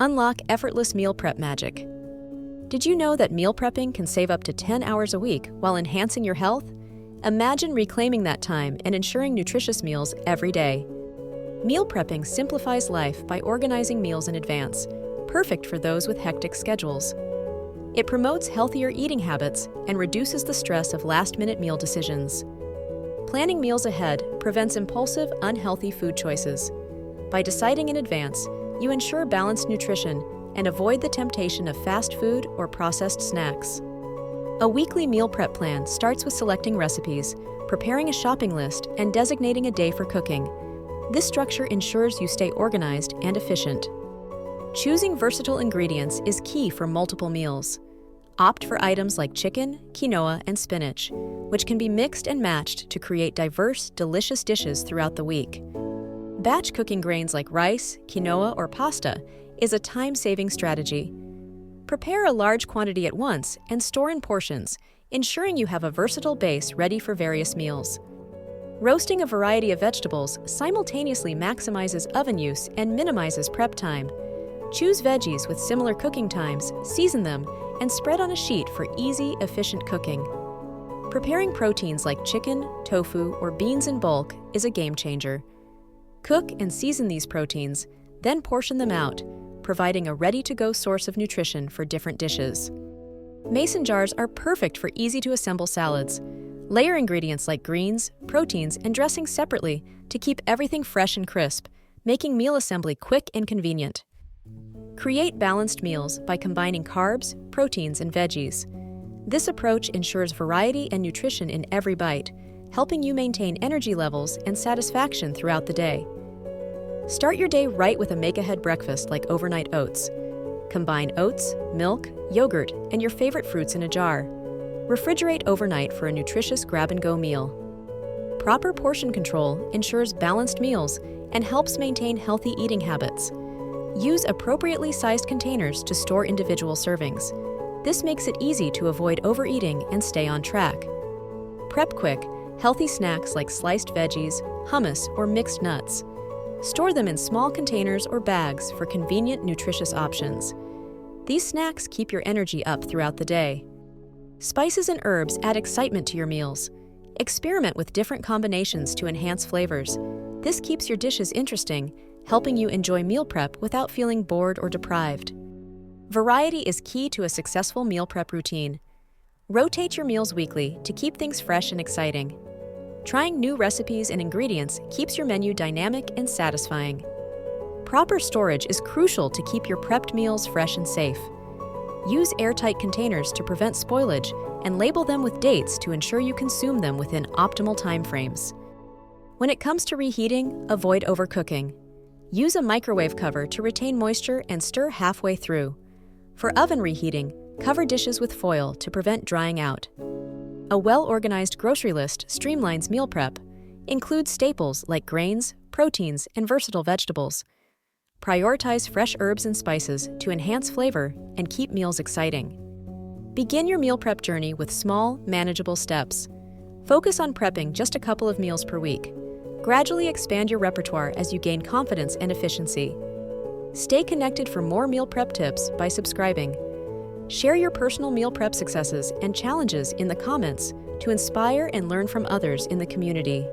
Unlock effortless meal prep magic. Did you know that meal prepping can save up to 10 hours a week while enhancing your health? Imagine reclaiming that time and ensuring nutritious meals every day. Meal prepping simplifies life by organizing meals in advance, perfect for those with hectic schedules. It promotes healthier eating habits and reduces the stress of last-minute meal decisions. Planning meals ahead prevents impulsive, unhealthy food choices. By deciding in advance, you ensure balanced nutrition and avoid the temptation of fast food or processed snacks. A weekly meal prep plan starts with selecting recipes, preparing a shopping list, and designating a day for cooking. This structure ensures you stay organized and efficient. Choosing versatile ingredients is key for multiple meals. Opt for items like chicken, quinoa, and spinach, which can be mixed and matched to create diverse, delicious dishes throughout the week. Batch cooking grains like rice, quinoa, or pasta is a time-saving strategy. Prepare a large quantity at once and store in portions, ensuring you have a versatile base ready for various meals. Roasting a variety of vegetables simultaneously maximizes oven use and minimizes prep time. Choose veggies with similar cooking times, season them, and spread on a sheet for easy, efficient cooking. Preparing proteins like chicken, tofu, or beans in bulk is a game changer. Cook and season these proteins, then portion them out, providing a ready-to-go source of nutrition for different dishes. Mason jars are perfect for easy-to-assemble salads. Layer ingredients like greens, proteins, and dressings separately to keep everything fresh and crisp, making meal assembly quick and convenient. Create balanced meals by combining carbs, proteins, and veggies. This approach ensures variety and nutrition in every bite, helping you maintain energy levels and satisfaction throughout the day. Start your day right with a make-ahead breakfast like overnight oats. Combine oats, milk, yogurt, and your favorite fruits in a jar. Refrigerate overnight for a nutritious grab-and-go meal. Proper portion control ensures balanced meals and helps maintain healthy eating habits. Use appropriately sized containers to store individual servings. This makes it easy to avoid overeating and stay on track. Prep quick, healthy snacks like sliced veggies, hummus, or mixed nuts. Store them in small containers or bags for convenient, nutritious options. These snacks keep your energy up throughout the day. Spices and herbs add excitement to your meals. Experiment with different combinations to enhance flavors. This keeps your dishes interesting, helping you enjoy meal prep without feeling bored or deprived. Variety is key to a successful meal prep routine. Rotate your meals weekly to keep things fresh and exciting. Trying new recipes and ingredients keeps your menu dynamic and satisfying. Proper storage is crucial to keep your prepped meals fresh and safe. Use airtight containers to prevent spoilage and label them with dates to ensure you consume them within optimal timeframes. When it comes to reheating, avoid overcooking. Use a microwave cover to retain moisture and stir halfway through. For oven reheating, cover dishes with foil to prevent drying out. A well-organized grocery list streamlines meal prep, includes staples like grains, proteins, and versatile vegetables. Prioritize fresh herbs and spices to enhance flavor and keep meals exciting. Begin your meal prep journey with small, manageable steps. Focus on prepping just a couple of meals per week. Gradually expand your repertoire as you gain confidence and efficiency. Stay connected for more meal prep tips by subscribing. Share your personal meal prep successes and challenges in the comments to inspire and learn from others in the community.